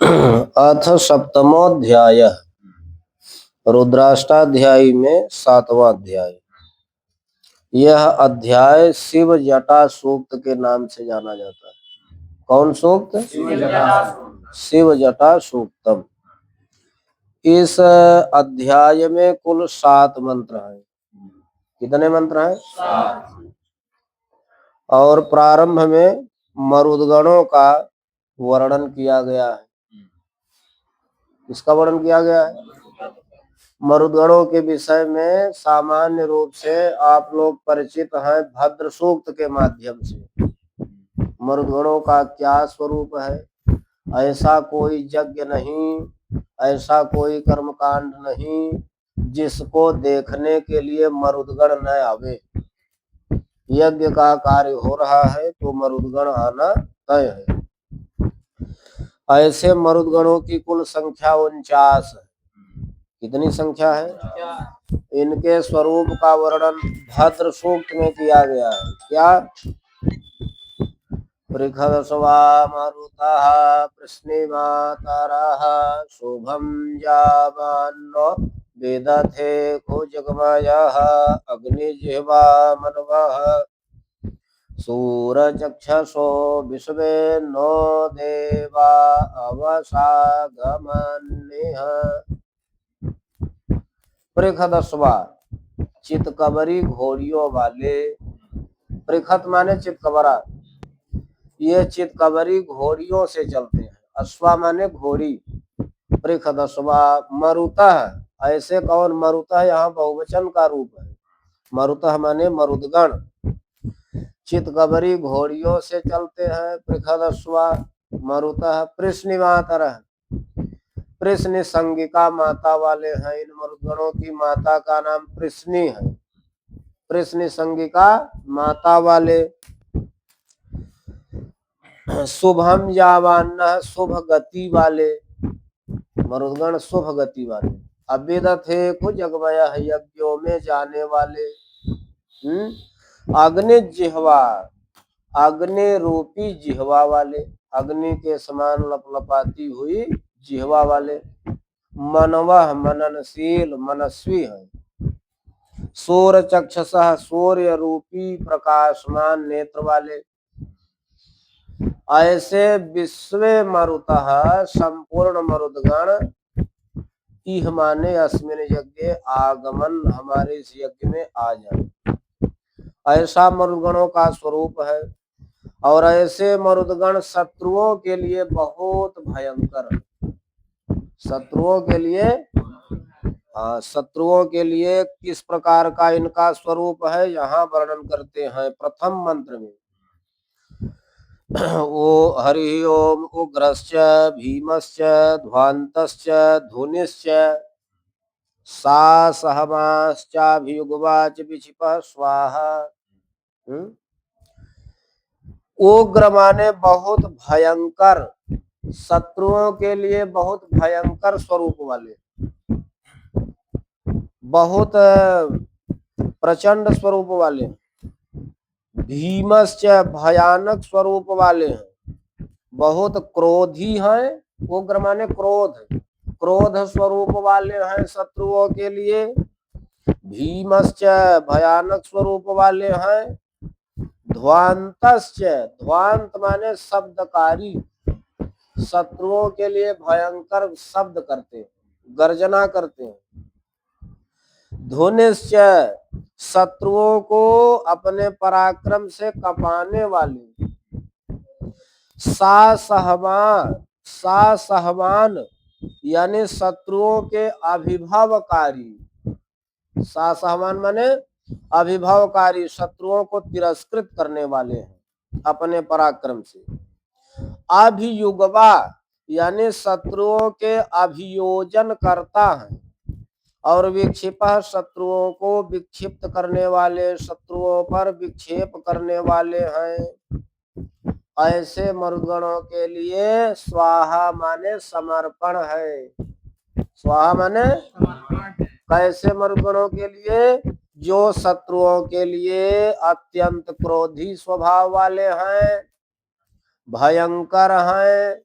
अथ सप्तमोऽध्याय। रुद्राष्टाध्यायी में 7वां अध्याय। यह अध्याय शिव जटा सूक्त के नाम से जाना जाता है। कौन सूक्त? शिव जटा सूक्तम। इस अध्याय में कुल 7 मंत्र हैं। कितने मंत्र हैं? 7। और प्रारंभ में मरुदगणों का वर्णन किया गया है। इसका वर्णन किया गया है। मरुदगणों के विषय में सामान्य रूप से आप लोग परिचित हैं भद्र सूक्त के माध्यम से। मरुदगणों का क्या स्वरूप है, ऐसा कोई यज्ञ नहीं, ऐसा कोई कर्मकांड नहीं जिसको देखने के लिए मरुदगण न आवे। यज्ञ का कार्य हो रहा है तो मरुदगण आना तय है। ऐसे मरुदगणों की कुल संख्या 49 है। कितनी संख्या है? इनके स्वरूप का वर्णन भद्र सूक्त में किया गया है। क्या? पृखदस्वा मरुतः प्रश्निमातरः शुभं जावान्नो वेदथे कुजगमयः अग्निजिह्वा मनवः सूरचक्षसो विश्वे नो देवा अवसागमन्निः। पृखदस्वा चितकबरी घोड़ियों वाले। पृखत माने चितकबरा। ये चितकबरी घोड़ियों से चलते हैं। अश्वा माने घोड़ी। पृखदस्वा मरुतः। ऐसे कौन? मरुतः यहाँ बहुवचन का रूप है। मरुतः माने मरुदगण। चितकबरी घोड़ियों से चलते हैं। पृखदस्वा मरुतः प्रश्निमातरः। प्रश्नि संगिका माता वाले हैं। इन मरुदगणों की माता का नाम प्रश्नि है। प्रश्नि संगिका माता वाले। शुभम जावान्नः शुभ गति वाले। मरुदगण शुभ गति वाले। अवेदथ है को जगमयः यज्ञों में जाने वाले। अग्नि जिह्वा अग्नि रूपी जिह्वा वाले। अग्नि के समान लपलपाती हुई जिह्वा वाले। मनवः मननशील मनस्वी है। सूर्य चक्षसः सूर्य रूपी प्रकाशमान नेत्र वाले। ऐसे विश्वे मरुतः संपूर्ण मरुदगण इह माने अस्मिन यज्ञ आगमन हमारे इस यज्ञ में आ जाए। ऐसा मरुदगणों का स्वरूप है। और ऐसे मरुदगण शत्रुओं के लिए बहुत भयंकर है। शत्रुओं के लिए शत्रुओं के लिए किस प्रकार का इनका स्वरूप है यहाँ वर्णन करते हैं। प्रथम मंत्र में ओ हरि ओम उग्रश्च भीमश्च ध्वान्तश्च धुनिश्च सा सहमाश्चाभियुगवाच विक्षिपः स्वाहा। उग्र माने बहुत भयंकर। शत्रुओं के लिए बहुत भयंकर स्वरूप वाले, बहुत प्रचंड स्वरूप वाले। भीमश्च भयानक स्वरूप वाले हैं। बहुत क्रोधी हैं। उग्र माने क्रोध, क्रोध स्वरूप वाले हैं शत्रुओं के लिए। भीमश्च भयानक स्वरूप वाले हैं। ध्वान्तश्च ध्वांत माने शब्दकारी। शत्रुओं के लिए भयंकर शब्द करते हैं, गर्जना करते हैं। धुनिश्च शत्रुओं को अपने पराक्रम से कपाने वाले। सा सहमान यानी शत्रुओं के अभिभावकारी। सा सहमान माने अभिभावकारी, शत्रुओं को तिरस्कृत करने वाले हैं अपने पराक्रम से। अभियुगवा यानी शत्रुओं के अभियोजन करता है। और विक्षिपः शत्रुओं को विक्षिप्त करने वाले, शत्रुओं पर विक्षेप करने वाले हैं। ऐसे मरुदगणों के लिए स्वाहा माने समर्पण है। स्वाहा माने कैसे मरुदगणों के लिए? जो शत्रुओं के लिए अत्यंत क्रोधी स्वभाव वाले हैं, भयंकर हैं,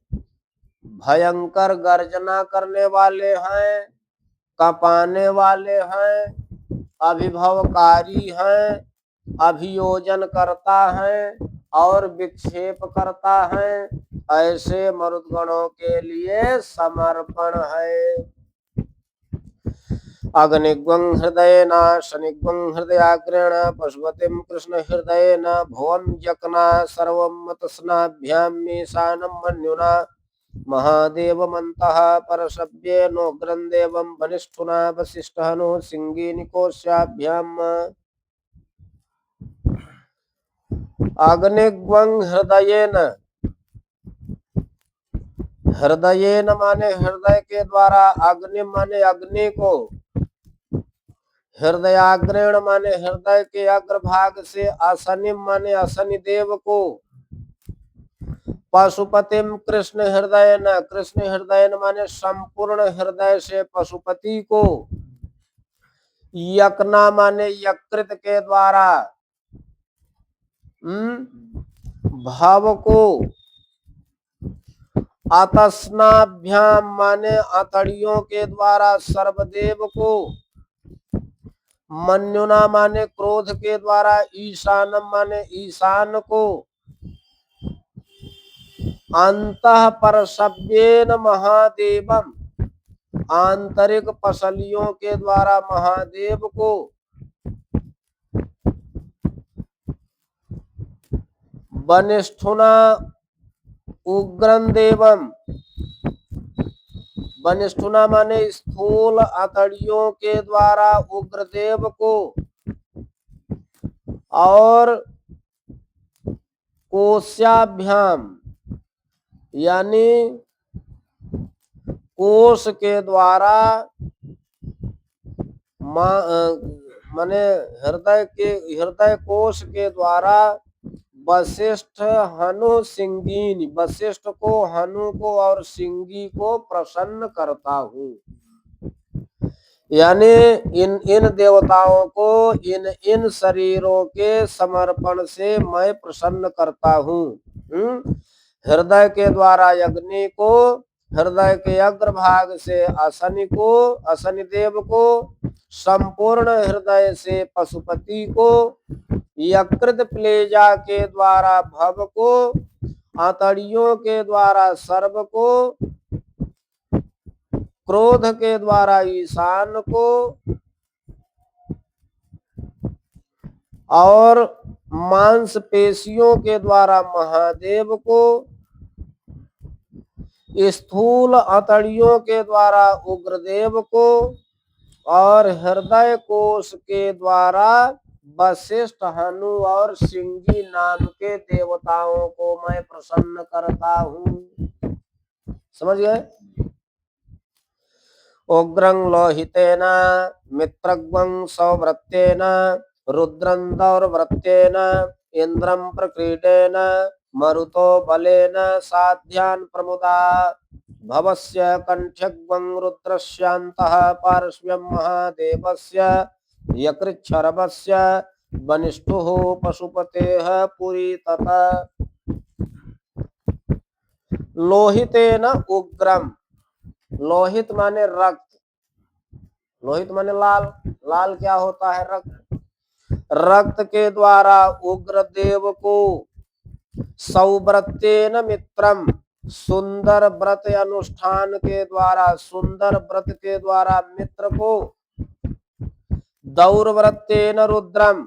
भयंकर गर्जना करने वाले हैं, कपाने वाले हैं, अभिभवकारी हैं, अभियोजन करता है और विक्षेप करता है, ऐसे मरुद्गणों के लिए समर्पण है। अग्निग्वं हृदयेन शनिग्वं हृदयाग्रेण पशुपतिं कृष्ण हृदयेन भुवं जक्ना सर्वं मतस्नाभ्यां मीशानं मन्युना महादेवमन्तः परशव्येनोग्रं देवं वनिष्ठुना वसिष्ठः नो सिंगीनिकोश्याभ्याम्। अग्निग्वं हृदयेन, हृदयेन माने हृदय के द्वारा, अग्नि माने अग्नि को, हृदयाग्रेण माने हृदय के अग्रभाग से, असनि माने असनि देव को, पशुपतिम कृष्ण हृदय न, कृष्ण हृदय माने संपूर्ण हृदय से पशुपति को, यकना माने यकृत के द्वारा, भाव को, अतस्नाभ्याम माने अतड़ियों के द्वारा सर्वदेव को, मन्युना माने क्रोध के द्वारा, ईशानम माने ईशान को, अंतः परशव्येन महादेवम आंतरिक पसलियों के द्वारा महादेव को, वनिष्ठुना उग्रं देवम, वनिष्ठुना माने स्थूल अतड़ियों के द्वारा उग्रदेव को, और कोशाभ्याम यानी कोश के द्वारा, माने हृदय कोश के द्वारा वशिष्ठ हनु सिंगीन, वशिष्ठ को, हनु को और सिंगी को प्रसन्न करता हूँ। यानी इन देवताओं को इन शरीरों के समर्पण से मैं प्रसन्न करता हूँ। हृदय के द्वारा अग्नि को, हृदय के अग्रभाग से असनि को, असनि देव को, संपूर्ण हृदय से पशुपति को, यकृत प्लेजा के द्वारा भव को, आतड़ियों के द्वारा सर्व को, क्रोध के द्वारा ईशान को, और मांसपेशियों के द्वारा महादेव को, स्थूल अतड़ियों के द्वारा उग्रदेव को, और हृदय कोश के द्वारा वशिष्ठ हनु और सिंगी नाम के देवताओं को मैं प्रसन्न करता हूँ। समझ गए? उग्रं लोहितेन मित्रग्वं सौवृत्तेन रुद्रं दौर्वृत्तेन इंद्रं प्रक्रीडेन मरुतो बलेन साध्यान् प्रमुदा भवस्य कंठ्यग्वं रुद्रस्यान्तः पार्श्व्यं महादेवस्य यकृच्छरवस्य वनिष्ठुः पशुपतेः पुरी तथा। लोहितेन उग्रम, लोहित माने रक्त, लोहित माने लाल, लाल क्या होता है? रक्त। रक्त के द्वारा उग्रदेव को, सौव्रतेन मित्रम सुंदर व्रत अनुष्ठान के द्वारा, सुंदर व्रत के द्वारा मित्र को, दौर्व्रतेन रुद्रम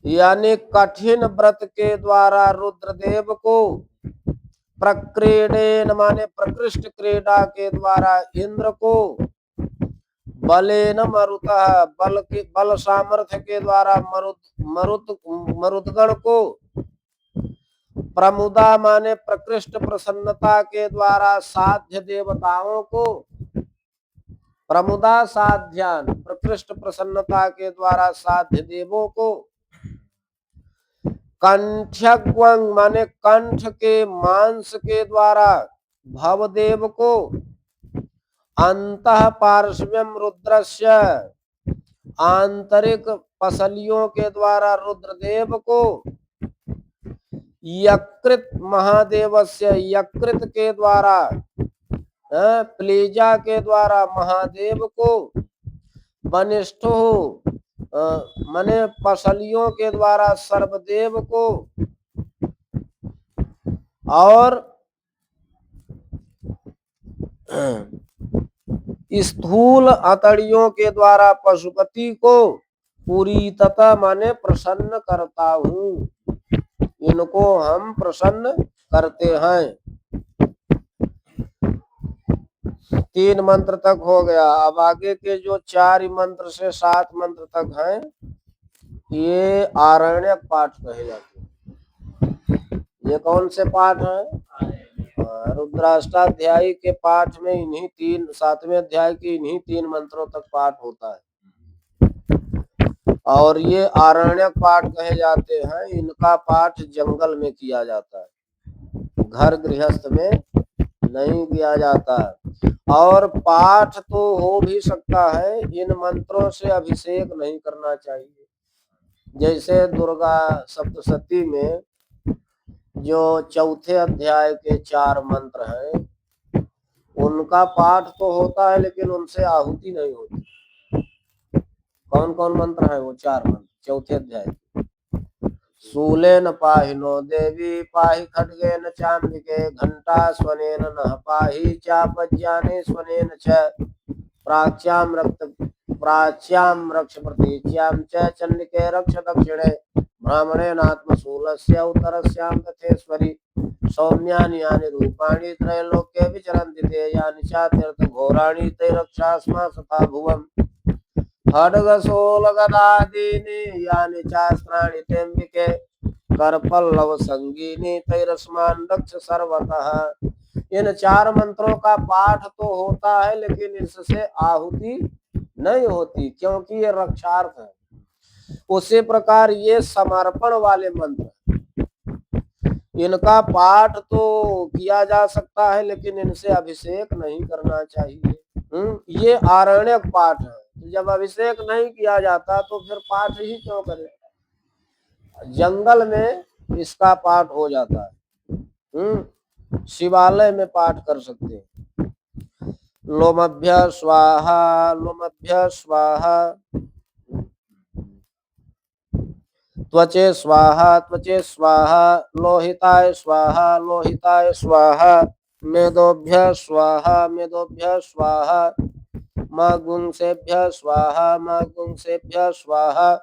यानी कठिन व्रत के द्वारा रुद्रदेव को, प्रक्रीडेन माने प्रकृष्ट क्रीडा के द्वारा इंद्र को, बलेन मरुतः बल सामर्थ्य के द्वारा मरुदगण को, प्रमुदा माने प्रकृष्ट प्रसन्नता के द्वारा साध्य देवताओं को, प्रमुदा साध्यान प्रकृष्ट प्रसन्नता के द्वारा साध्य देवों को, कंठ्यग्वं माने कंठ के मांस के द्वारा भवदेव को, अंतः पार्श्व्यं रुद्रस्य आंतरिक पसलियों के द्वारा रुद्रदेव को, यकृत महादेवस्य, यकृत के द्वारा, प्लेजा के द्वारा महादेव को, वनिष्ठो माने पसलियों के द्वारा सर्वदेव को, और स्थूल अतड़ियों के द्वारा पशुपति को पूरी तथा माने प्रसन्न करता हूँ। इनको हम प्रसन्न करते हैं। 3 मंत्र तक हो गया। अब आगे के जो 4 मंत्र से 7 मंत्र तक हैं, ये आरण्यक पाठ कहे जाते हैं। ये कौन से पाठ हैं? रुद्राष्टाध्यायी के पाठ में इन्हीं 7वें अध्याय के इन्हीं 3 मंत्रों तक पाठ होता है, और ये आरण्यक पाठ कहे जाते हैं। इनका पाठ जंगल में किया जाता है, घर गृहस्थ में नहीं किया जाता है। और पाठ तो हो भी सकता है, इन मंत्रों से अभिषेक नहीं करना चाहिए। जैसे दुर्गा सप्तशती में जो 4थे अध्याय के 4 मंत्र हैं, उनका पाठ तो होता है, लेकिन उनसे आहुति नहीं होती। कौन कौन मंत्र है वो? 4 मंत्र 4थे अध्याय। शूलेन पाहिनो देवी, पाहि खड्गेन चाम्बिके, घंटा स्वनेन नः पाहि, चापज्याने स्वनेन च, प्राच्याम रक्ष प्रतीच्याम च, चंडिके रक्ष दक्षिणे, ब्राह्मणेनात्मशूलस्य उत्तरस्यां तथेश्वरी, सौम्यानि यानि रूपाणि त्रैलोक्ये विचरन्ति ते, यानि चातीर्थघोराणि ते रक्षास्मा सथा भुवम्, खड्गशूलगदादीनि यानि चास्त्राणि तेऽम्बिके, करपल्लव संगीनि तैरस्मान् रक्ष सर्वतः। इन 4 मंत्रों का पाठ तो होता है, लेकिन इससे आहुति नहीं होती, क्योंकि ये रक्षार्थ है। उसी प्रकार ये समर्पण वाले मंत्र, इनका पाठ तो किया जा सकता है, लेकिन इनसे अभिषेक नहीं करना चाहिए। ये आरण्यक पाठ है। जब अभिषेक नहीं किया जाता तो फिर पाठ ही क्यों करें? जंगल में इसका पाठ हो जाता है, शिवालय में पाठ कर सकते हैं। लोमभ्य स्वाहा, लोमभ्य स्वाहा, त्वचे स्वाहा, त्वचे स्वाहा, लोहिताय स्वाहा, लोहिताय स्वाहा, मेदोभ्य स्वाहा, मेदोभ्य स्वाहा, मागुंसेभ्य स्वाहा, मागुंसेभ्य स्वाहा,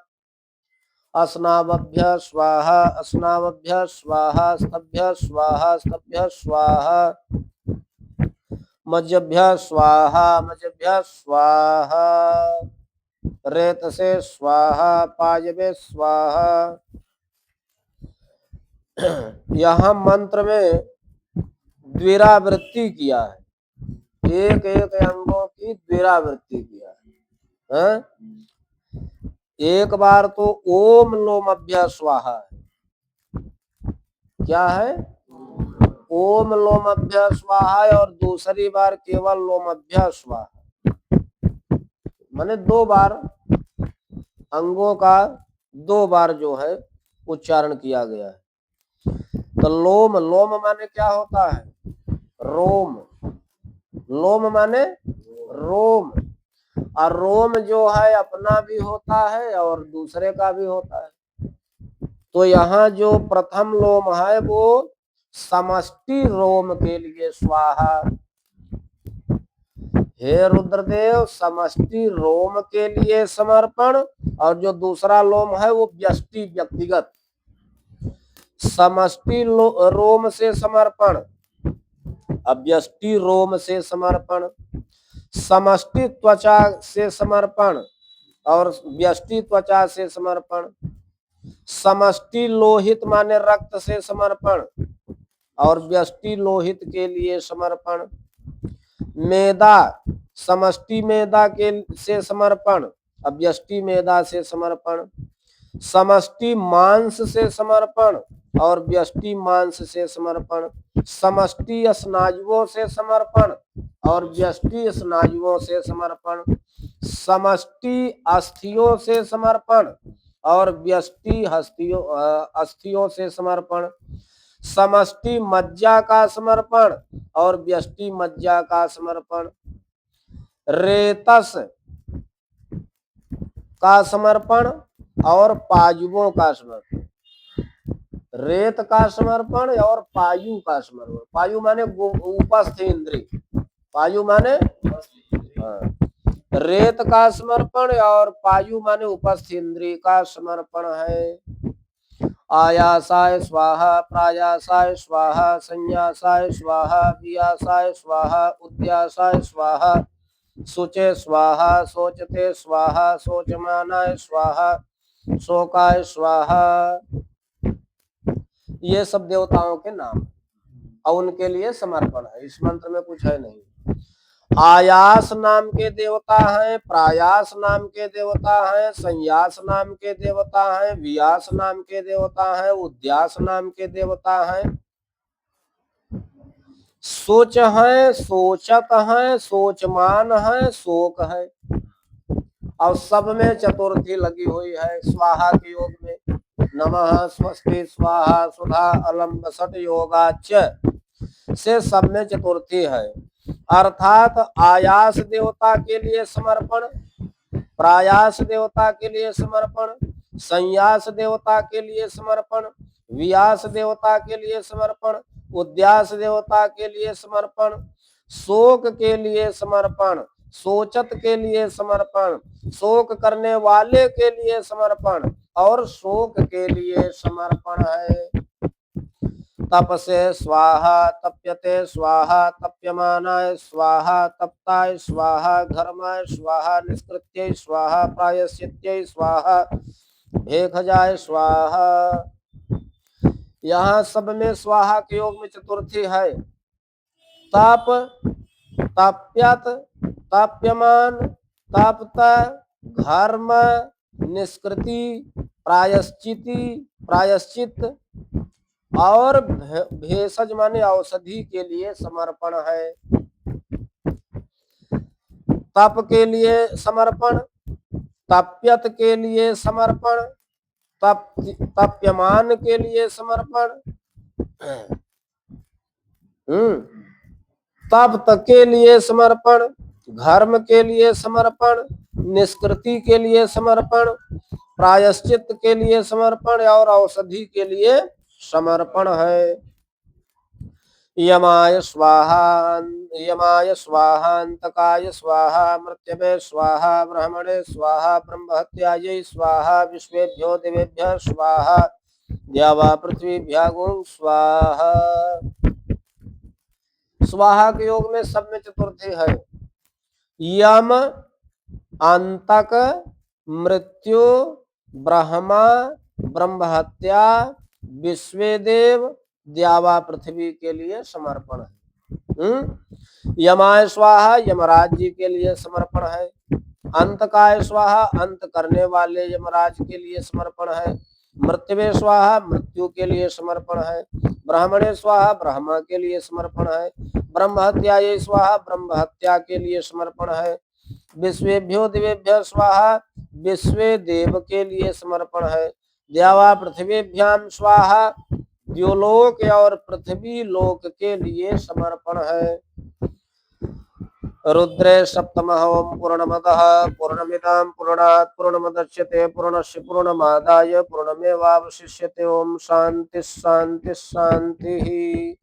अस्नावभ्य स्वाहा, अस्नावभ्य स्वाहा, स्तभ्य स्वाहा, स्तभ्य स्वाहा, मज्जभ्य स्वाहा, मज्जभ्य स्वाहा, रेतसे स्वाहा, पाजवे स्वाहा। यहाँ मंत्र में द्विरावृत्ति किया है, एक एक अंगों की द्विरावृत्ति किया है। एक बार तो ओम लोमभ्य स्वाहा है, क्या है? ओम लोमभ्य स्वाहा, और दूसरी बार केवल लोमभ्य स्वाहा, माने 2 बार अंगों का 2 बार जो है उच्चारण किया गया है। तो लोम, लोम माने क्या होता है? रोम। लोम माने रोम, और रोम जो है अपना भी होता है और दूसरे का भी होता है। तो यहाँ जो प्रथम लोम है वो समष्टि रोम के लिए स्वाहा। हे रुद्रदेव, समष्टि रोम के लिए समर्पण, और जो दूसरा लोम है वो व्यष्टि व्यक्तिगत। समष्टि रोम से समर्पण, अव्यष्टि रोम से समर्पण, समष्टि त्वचा से समर्पण और व्यष्टि त्वचा से समर्पण, समष्टि लोहित माने रक्त से समर्पण और व्यष्टि लोहित के लिए समर्पण, मेदा समष्टि मेदा के से समर्पण, अव्यष्टि मेदा से समर्पण, समष्टि मांस से समर्पण और व्यष्टि मांस से समर्पण, समष्टि स्नायुओं से समर्पण और व्यष्टि स्नायुओं से समर्पण, समष्टि अस्थियों से समर्पण और व्यष्टि अस्थियों से समर्पण, समष्टि मज्जा का समर्पण और व्यष्टि मज्जा का समर्पण, रेतस का समर्पण और पायुओं का समर्पण, रेत का समर्पण और पायु का समर्पण। पायु माने उपस्थ इंद्रिय, पायु माने रेत का समर्पण और पायु माने उपस्थ इंद्रिय का समर्पण है। आयासाय स्वाहा, प्रायासाय स्वाहा, संन्यासाय स्वाहा, वियासाय स्वाहा, उद्यासाय स्वाहा, शुचे स्वाहा, शोचते स्वाहा, शोचमानाय स्वाहा, शोकाय स्वाहा। ये सब देवताओं के नाम और उनके लिए समर्पण है। इस मंत्र में कुछ है नहीं। आयास नाम के देवता हैं, प्रायास नाम के देवता हैं, संन्यास नाम के देवता हैं, वियास नाम के देवता हैं, उद्यास नाम के देवता हैं, सोच है, शोचक है, शोचमान है, शोक है। और सब में चतुर्थी लगी हुई है। स्वाहा के योग में नमः स्वस्ति स्वाहा सुधा अलम्ब सट योगाच से सब में चतुर्थी है। अर्थात आयास देवता के लिए समर्पण, प्रायास देवता के लिए समर्पण, संन्यास देवता के लिए समर्पण, वियास देवता के लिए समर्पण, उद्यास देवता के लिए समर्पण, शोक के लिए समर्पण, शोचत के लिए समर्पण, शोक करने वाले के लिए समर्पण और शोक के लिए समर्पण है। तपसे स्वाहा, तप्यते स्वाहा, तप्यमानाय स्वाहा, तप्ताय स्वाहा, घर्माय स्वाहा, निष्कृत्यै स्वाहा, प्रायश्चित्यै स्वाहा, भेखजाय स्वाहा। यहाँ सब में स्वाहा के योग में चतुर्थी है। तप, तप्यत, तप्यमान, तप्त, घर्म, निष्कृति, प्रायश्चिति, प्रायश्चित और भेषज माने औषधि के लिए समर्पण है। तप के लिए समर्पण, तप्यत के लिए समर्पण, तप्यमान के लिए समर्पण, तप्त के लिए समर्पण, घर्म के लिए समर्पण, निष्कृति के लिए समर्पण, प्रायश्चित के लिए समर्पण और औषधि के लिए समर्पण है। यमाय स्वाहा, यमाय स्वाहा, अंतकाय स्वाहा, मृत्यवे स्वाहा, ब्रह्मणे स्वाहा, ब्रह्महत्यायै स्वाहा, विश्वेभ्यो देवेभ्यः स्वाहा, द्यावा पृथ्वीभ्यागुं स्वाहा। स्वाहा के योग में सब में चतुर्थी है। यम, अंतक, मृत्यु, ब्रह्मा, ब्रह्महत्या, विश्वेदेव, द्यावा पृथ्वी के लिए समर्पण है। यमाय स्वाहा यमराज जी के लिए समर्पण है। अंतकाय स्वाहा अंत करने वाले यमराज के लिए समर्पण है। मृत्युवे स्वाहा मृत्यु के लिए समर्पण है। ब्राह्मणे स्वाहा ब्रह्मा के लिए समर्पण है। ब्रह्महत्यायै स्वाहा ब्रह्महत्या के लिए समर्पण है। विश्वेभ्यो देवेभ्यः स्वाहा विश्वे देव के लिए समर्पण है। द्यावा पृथ्वीभ्याम स्वाहा द्योलोक और पृथ्वी लोक के लिए समर्पण है। रुद्रे सप्तमः ओम पूर्णमदः पूर्णमिदं पूर्णात् पूर्णमुदच्यते पूर्णस्य पूर्णमादाय पूर्णमेवावशिष्यते। ओम शांति शांति शांति।